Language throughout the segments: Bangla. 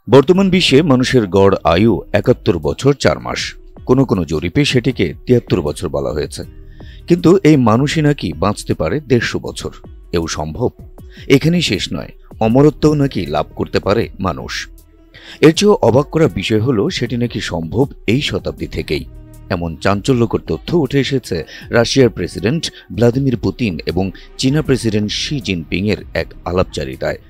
বর্তমান বিশ্বে মানুষের গড় আয়ু ৭১ বছর ৪ মাস। কোনো কোনো জরিপে সেটিকে ৭৩ বছর বলা হয়েছে। কিন্তু এই মানুষই নাকি বাঁচতে পারে ১৫০ বছর। এও সম্ভব? এখানেই শেষ নয়, অমরত্বও নাকি লাভ করতে পারে মানুষ। এর চেয়েও অবাক করা বিষয় হলো সেটি নাকি সম্ভব এই শতাব্দী থেকেই। এমন চাঞ্চল্যকর তথ্য উঠে এসেছে রাশিয়ার প্রেসিডেন্ট ভ্লাদিমির পুতিন এবং চীনা প্রেসিডেন্ট শি জিনপিং এর এক আলাপচারিতায়।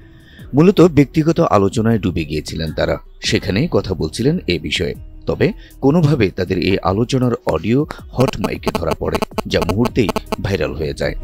মূলত ব্যক্তিগত আলোচনায় ডুবে গিয়েছিলেন তারা, সেখানেই কথা বলছিলেন এ বিষয়ে। তবে কোনোভাবে তাদের এই আলোচনার অডিও হট মাইকে ধরা পড়ে, যা মুহূর্তেই ভাইরাল হয়ে যায়।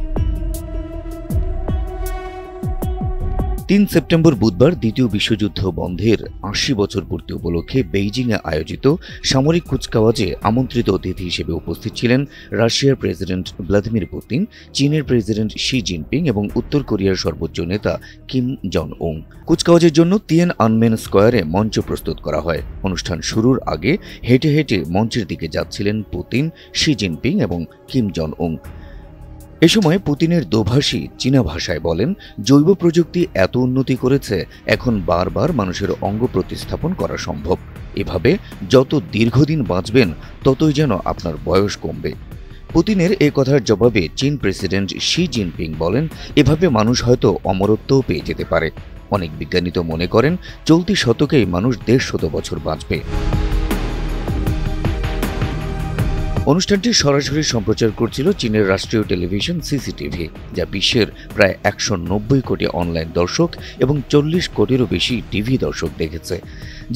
৩ সেপ্টেম্বর বুধবার দ্বিতীয় বিশ্বযুদ্ধ বন্ধের ৮০ বছর পূর্তি উপলক্ষে বেইজিংয়ে আয়োজিত সামরিক কুচকাওয়াজে আমন্ত্রিত অতিথি হিসেবে উপস্থিত ছিলেন রাশিয়ার প্রেসিডেন্ট ভ্লাদিমির পুতিন, চীনের প্রেসিডেন্ট শি জিনপিং এবং উত্তর কোরিয়ার সর্বোচ্চ নেতা কিম জন উং। কুচকাওয়াজের জন্য তিয়েনআনমেন স্কয়ারে মঞ্চ প্রস্তুত করা হয়। অনুষ্ঠান শুরুর আগে হেঁটে হেঁটে মঞ্চের দিকে যাচ্ছিলেন পুতিন, শি জিনপিং এবং কিম জন উং। এ সময় পুতিনের দোভাষী চীনা ভাষায় বলেন, জৈব প্রযুক্তি এত উন্নতি করেছে, এখন বারবার মানুষের অঙ্গ প্রতিস্থাপন করা সম্ভব। এভাবে যত দীর্ঘদিন বাঁচবেন ততই যেন আপনার বয়স কমবে। পুতিনের এ কথার জবাবে চীন প্রেসিডেন্ট শি জিনপিং বলেন, এভাবে মানুষ হয়তো অমরত্বও পেয়ে যেতে পারে। অনেক বিজ্ঞানী তো মনে করেন চলতি শতকেই মানুষ ১৫০ বছর বাঁচবে। অনুষ্ঠানটি সরাসরি সম্প্রচার করছিল চীনের রাষ্ট্রীয় টেলিভিশন সিসিটিভি, যা বিশ্বের প্রায় ১৯০ কোটি অনলাইন দর্শক এবং ৪০ কোটিরও বেশি টিভি দর্শক দেখেছে,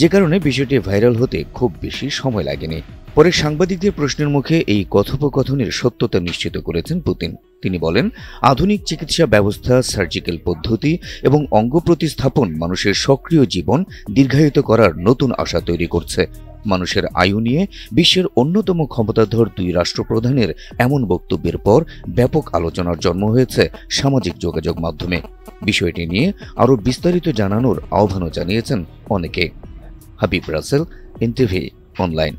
যে কারণে বিষয়টি ভাইরাল হতে খুব বেশি সময় লাগেনি। পরে সাংবাদিকদের প্রশ্নের মুখে এই কথোপকথনের সত্যতা নিশ্চিত করেছেন পুতিন। তিনি বলেন, আধুনিক চিকিৎসা ব্যবস্থা, সার্জিক্যাল পদ্ধতি এবং অঙ্গ প্রতিস্থাপন মানুষের সক্রিয় জীবন দীর্ঘায়িত করার নতুন আশা তৈরি করছে। মানুষের আয়ু নিয়ে বিশ্বের অন্যতম ক্ষমতাধর দুই রাষ্ট্রপ্রধানের এমন বক্তব্যের পর ব্যাপক আলোচনার জন্ম হয়েছে সামাজিক যোগাযোগ মাধ্যমে। বিষয়টি নিয়ে আরও বিস্তারিত জানানোর আহ্বানও জানিয়েছেন অনেকে। Habib Rasel, NTV online.